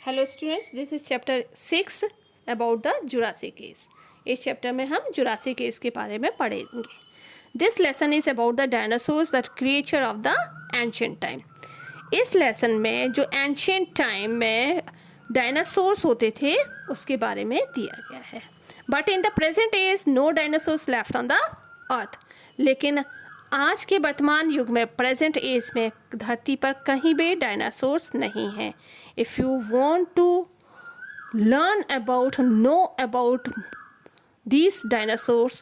Hello students, this is chapter 6 about the Jurassic age. इस chapter में हम Jurassic age के बारे में पढ़ेंगे। This lesson is about the dinosaurs the creature of the ancient time. इस लेसन में जो एंशिएंट टाइम में डायनासोर्स होते थे उसके बारे में दिया गया है। But in the present age no dinosaurs left on the earth. लेकिन आज के वर्तमान युग में प्रेजेंट एज में धरती पर कहीं भी डायनासोर्स नहीं हैं। If you want to learn about no about these dinosaurs,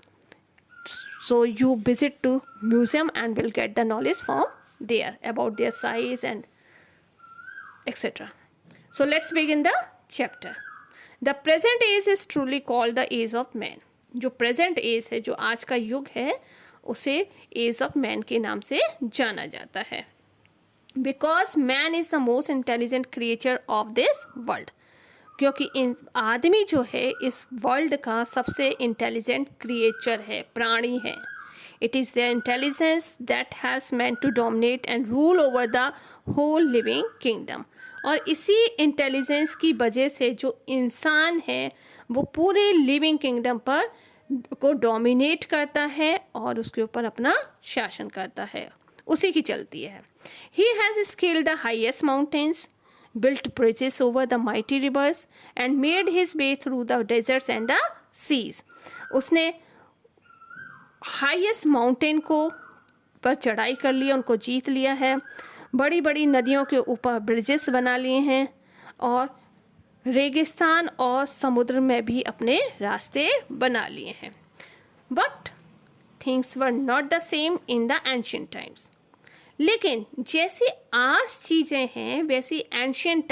so you visit to museum and will get the knowledge from there about their size and etc. So let's begin the chapter. The present age is truly called the age of man. जो present age है, जो आज का युग है, उसे age of man के नाम से जाना जाता है। Because man is the most intelligent creature of this world. क्योंकि आदमी जो है इस वर्ल्ड का सबसे इंटेलिजेंट क्रिएचर है, प्राणी है। It is the intelligence that has man to dominate and rule over the whole living kingdom. और इसी इंटेलिजेंस की वजह से जो इंसान है वो पूरे लिविंग किंगडम पर को डोमिनेट करता है और उसके ऊपर अपना शासन करता है, उसी की चलती है। He has scaled the highest mountains, built bridges over the mighty rivers and made his way through the deserts and the seas. उसने हाईएस्ट माउंटेन को पर चढ़ाई कर लिया, उनको जीत लिया है, बड़ी बड़ी नदियों के ऊपर ब्रिजेस बना लिए हैं और रेगिस्तान और समुद्र में भी अपने रास्ते बना लिए हैं। But things were not the same in the ancient times. लेकिन जैसी आज चीज़ें हैं वैसी ancient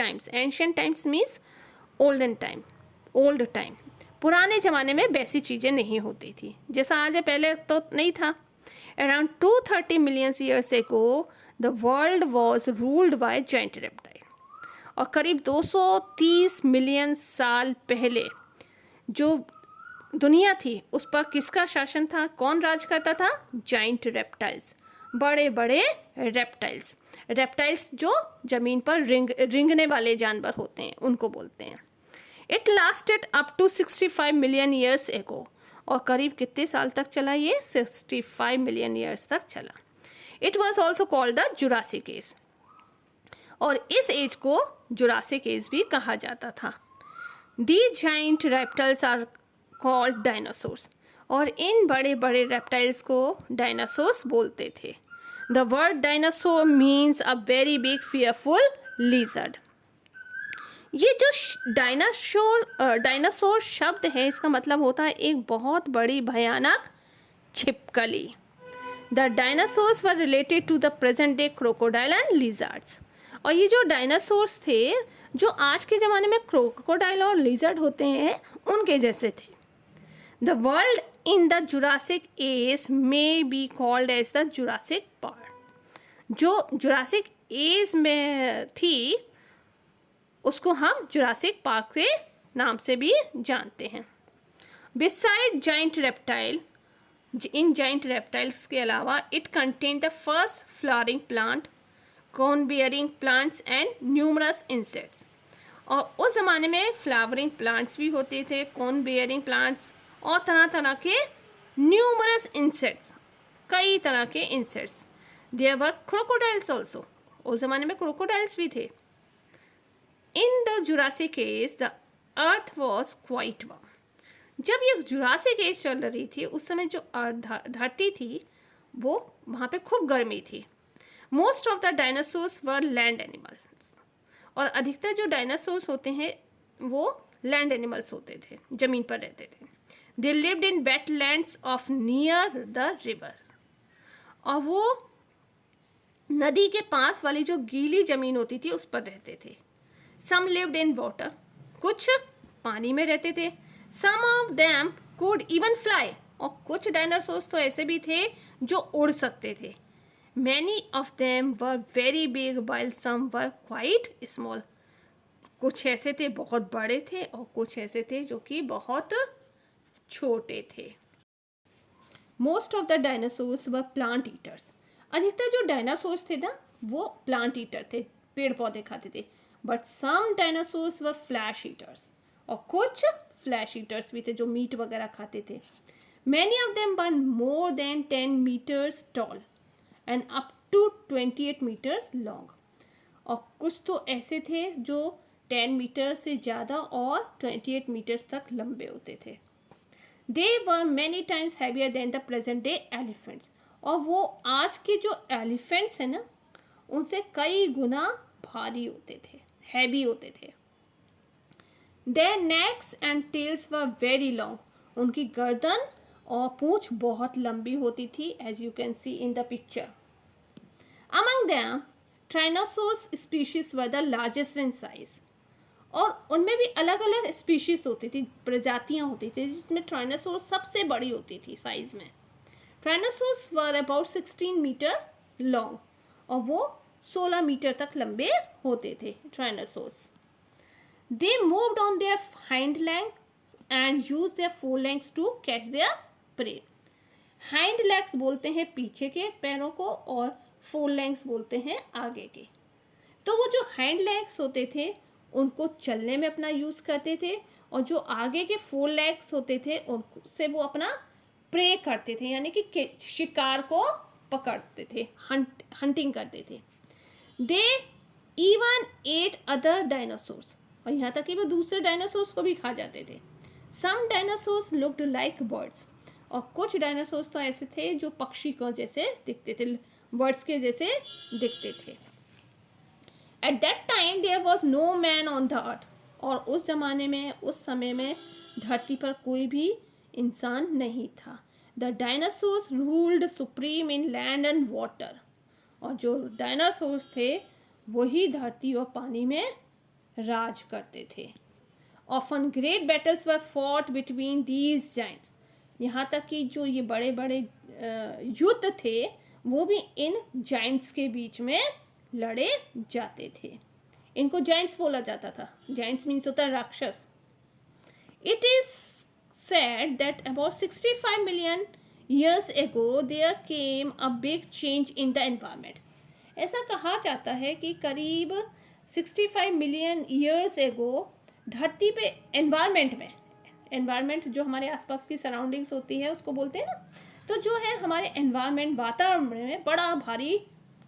times means olden time, old time, पुराने ज़माने में वैसी चीज़ें नहीं होती थी जैसा आज है, पहले तो नहीं था। अराउंड 230 मिलियन ईयर्स एगो the world was ruled by giant reptile. और करीब 230 मिलियन साल पहले जो दुनिया थी उस पर किसका शासन था, कौन राज करता था? जायंट रेप्टाइल्स, बड़े बड़े रेप्टाइल्स जो ज़मीन पर रेंगने वाले जानवर होते हैं उनको बोलते हैं। It lasted up to 65 million years ago. और करीब कितने साल तक चला ये? 65 मिलियन ईयर्स तक चला। It was also called the Jurassic age. और इस एज को जुरासिक एज भी कहा जाता था। These giant reptiles are called dinosaurs. और इन बड़े बड़े रेप्टाइल्स को डायनासोर्स बोलते थे। The word dinosaur means a very big fearful lizard. ये जो डायनासोर शब्द है इसका मतलब होता है एक बहुत बड़ी भयानक छिपकली। The dinosaurs were related to the present day crocodile and lizards. और ये जो डायनासोर्स थे जो आज के ज़माने में क्रोकोडाइल और लिजर्ड होते हैं उनके जैसे थे। The world in the Jurassic age may be called as the Jurassic Park. जो जुरासिक एज में थी उसको हम जुरासिक पार्क के नाम से भी जानते हैं। Beside giant reptile, इन giant reptiles के अलावा it contained the first flowering plant, cone bearing plants and numerous insects. और उस ज़माने में फ्लावरिंग प्लांट्स भी होते थे, कोन बेयरिंग प्लांट्स और तरह तरह के न्यूमरस इंसेक्ट्स, कई तरह के insects. There were crocodiles also, उस ज़माने में क्रोकोडाइल्स भी थे। In the Jurassic age the earth was quite warm. जब ये जुरासिक एज चल रही थी उस समय जो धरती थी वो वहाँ पे खूब गर्मी थी। Most of the dinosaurs were land animals. और अधिकतर जो डायनासोर्स होते हैं वो लैंड एनिमल्स होते थे, ज़मीन पर रहते थे। They lived in wetlands of near the river. और वो नदी के पास वाली जो गीली जमीन होती थी उस पर रहते थे। Some lived in water. कुछ पानी में रहते थे। Some of them could even fly. और कुछ डायनासोर्स तो ऐसे भी थे जो उड़ सकते थे। Many of them were very big while some were quite small. कुछ ऐसे थे बहुत बड़े थे और कुछ ऐसे थे जो कि बहुत छोटे थे। Most of the dinosaurs were plant eaters. अधिकतर जो डायनासोर्स थे ना वो प्लांट ईटर थे, पेड़ पौधे खाते थे। But some dinosaurs were flesh eaters, और कुछ फ्लैश ईटर्स भी थे जो मीट वगैरह खाते थे. Many of them were more than 10 meters tall and up to 28 meters long. और कुछ तो ऐसे थे जो 10 मीटर से ज़्यादा और 28 मीटर्स तक लंबे होते थे. They were many times heavier than the present day elephants. और वो आज के जो एलिफेंट्स हैं ना, उनसे कई गुना भारी होते थे, हैवी होते थे. Their necks and tails were very long. उनकी गर्दन और पूंछ बहुत लंबी होती थी, as you can see in the picture. Among them, Tyrannosaurus species were the largest in size. और उनमें भी अलग अलग स्पीशीज होती थी, प्रजातियां होती थी, जिसमें Tyrannosaurus सबसे बड़ी होती थी साइज में. Tyrannosaurus were about 16 metre long, और वो 16 मीटर तक लंबे होते थे Tyrannosaurus. They moved on their hind legs and used their forelegs to catch their prey. Hind legs बोलते हैं पीछे के पैरों को, और forelegs बोलते हैं आगे के. तो वो जो hind legs होते थे उनको चलने में अपना यूज़ करते थे, और जो आगे के forelegs होते थे उनसे वो अपना प्रे करते थे, यानी कि शिकार को पकड़ते थे, हंटिंग करते थे. They even ate other dinosaurs. और यहाँ तक कि वो दूसरे डायनासोर्स को भी खा जाते थे. सम डायनासोर्स लुक्ड लाइक बर्ड्स. और कुछ डायनासोर्स तो ऐसे थे जो पक्षी को जैसे दिखते थे, बर्ड्स के जैसे दिखते थे. At that time there was no man on the earth. और उस जमाने में, उस समय में धरती पर कोई भी इंसान नहीं था. The dinosaurs ruled supreme in land and water. और जो डायनासोर्स थे वही धरती और पानी में राज करते थे. Often great battles were fought between these giants. यहाँ तक कि जो ये बड़े बड़े युद्ध थे वो भी इन जाइंट्स के बीच में लड़े जाते थे. इनको जाइंट्स बोला जाता था. जाइंट्स मीन्स होता है राक्षस. It is said that about 65 million years ago there came a big change in the environment. ऐसा कहा जाता है कि करीब 65 मिलियन ईयर्स एगो धरती पे एनवायरनमेंट जो हमारे आसपास की सराउंडिंग्स होती है उसको बोलते हैं ना, तो जो है हमारे एनवायरनमेंट, वातावरण में बड़ा भारी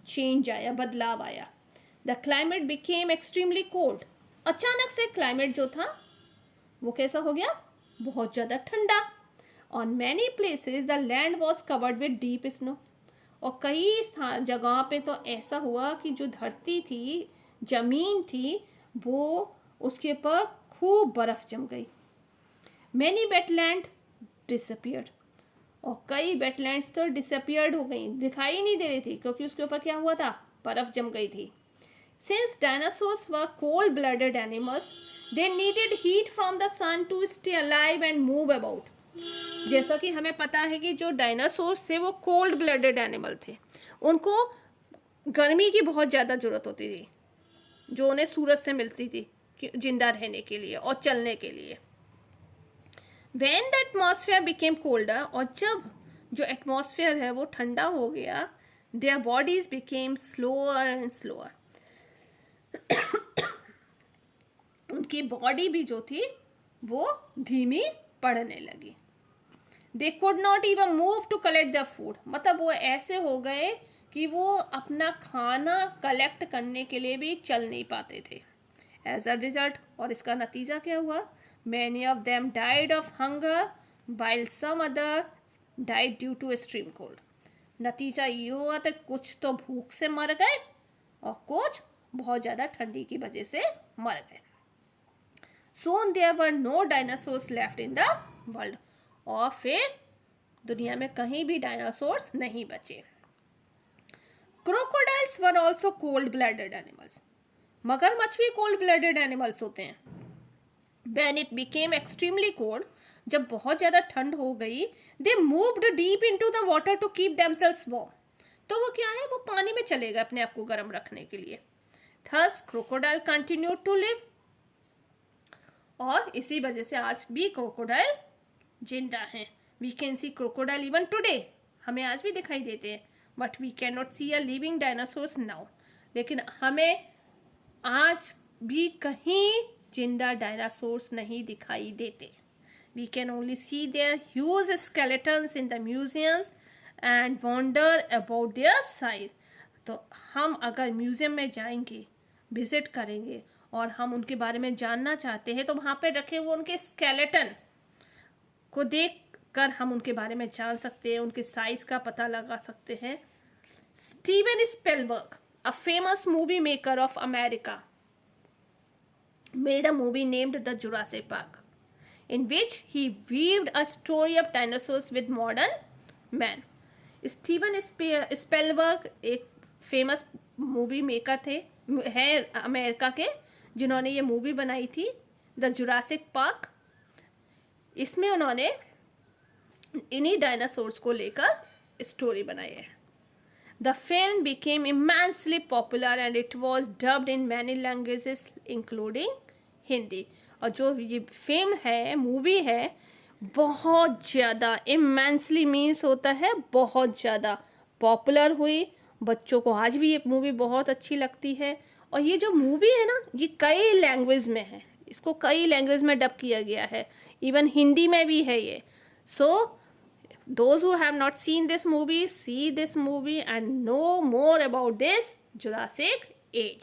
चेंज आया, बदलाव आया. The climate became extremely cold. अचानक से क्लाइमेट जो था वो कैसा हो गया, बहुत ज़्यादा ठंडा. On many places the land was covered with deep snow. और कई जगह पे तो ऐसा हुआ कि जो धरती थी, जमीन थी, वो उसके ऊपर खूब बर्फ जम गई. Many wetland disappeared. और कई वेटलैंड्स तो डिसअपियर्ड हो गई, दिखाई नहीं दे रही थी, क्योंकि उसके ऊपर क्या हुआ था, बर्फ जम गई थी. Since dinosaurs were cold blooded animals they needed heat from the sun to stay alive and move about. जैसा कि हमें पता है कि जो डायनासोर्स थे वो कोल्ड ब्लडेड एनिमल थे, उनको गर्मी की बहुत ज़्यादा ज़रूरत होती थी जो उन्हें सूरज से मिलती थी जिंदा रहने के लिए और चलने के लिए. When the atmosphere became colder, और जब जो एटमॉस्फेयर है वो ठंडा हो गया, their bodies became slower and slower. उनकी बॉडी भी जो थी वो धीमी पड़ने लगी. They could not even move to collect their food. मतलब वो ऐसे हो गए कि वो अपना खाना कलेक्ट करने के लिए भी चल नहीं पाते थे. As a result, और इसका नतीजा क्या हुआ, many of them died of hunger while some others died due to extreme cold. नतीजा ये हुआ था, कुछ तो भूख से मर गए और कुछ बहुत ज़्यादा ठंडी की वजह से मर गए. Soon there were no dinosaurs left in the world. और फिर दुनिया में कहीं भी डायनासोर्स नहीं बचे. Crocodiles were also cold-blooded animals. मगरमच्छ भी cold-blooded animals होते हैं. When it became extremely cold, जब बहुत ज़्यादा ठंड हो गई, they moved deep into the water to keep themselves warm. तो वो क्या है, वो पानी में चले गए अपने आप को गर्म रखने के लिए. Thus, crocodile continued to live. और इसी वजह से आज भी क्रोकोडाइल जिंदा हैं. We can see crocodile even today. हमें आज भी दिखाई देते हैं. But we cannot see a living dinosaurs now. लेकिन हमें आज भी कहीं जिंदा डायनासोर्स नहीं दिखाई देते. We can only see their huge skeletons in the museums and wonder about their size. तो हम अगर म्यूज़ियम में जाएंगे, विजिट करेंगे और हम उनके बारे में जानना चाहते हैं तो वहाँ पे रखे हुए उनके स्केलेटन को देख कर हम उनके बारे में जान सकते हैं, उनके साइज का पता लगा सकते हैं. Steven Spielberg, a famous movie maker of America, made a movie named The Jurassic Park, in which he weaved a story of dinosaurs with modern man. Steven Spielberg एक फेमस मूवी मेकर थे, हैं America के, जिन्होंने ये movie बनाई थी the Jurassic park. इसमें उन्होंने इन्हीं डायनासोर्स को लेकर स्टोरी बनाई है. The film became immensely popular and it was dubbed in many languages including Hindi. और जो ये फिल्म है, मूवी है, बहुत ज़्यादा, इमेंसली मीन्स होता है बहुत ज़्यादा, पॉपुलर हुई. बच्चों को आज भी ये मूवी बहुत अच्छी लगती है. और ये जो मूवी है ना, ये कई लैंग्वेज में है, इसको कई लैंग्वेज में डब किया गया है, इवन हिंदी में भी है ये. सो those who have not seen this movie, see this movie and know more about this Jurassic age.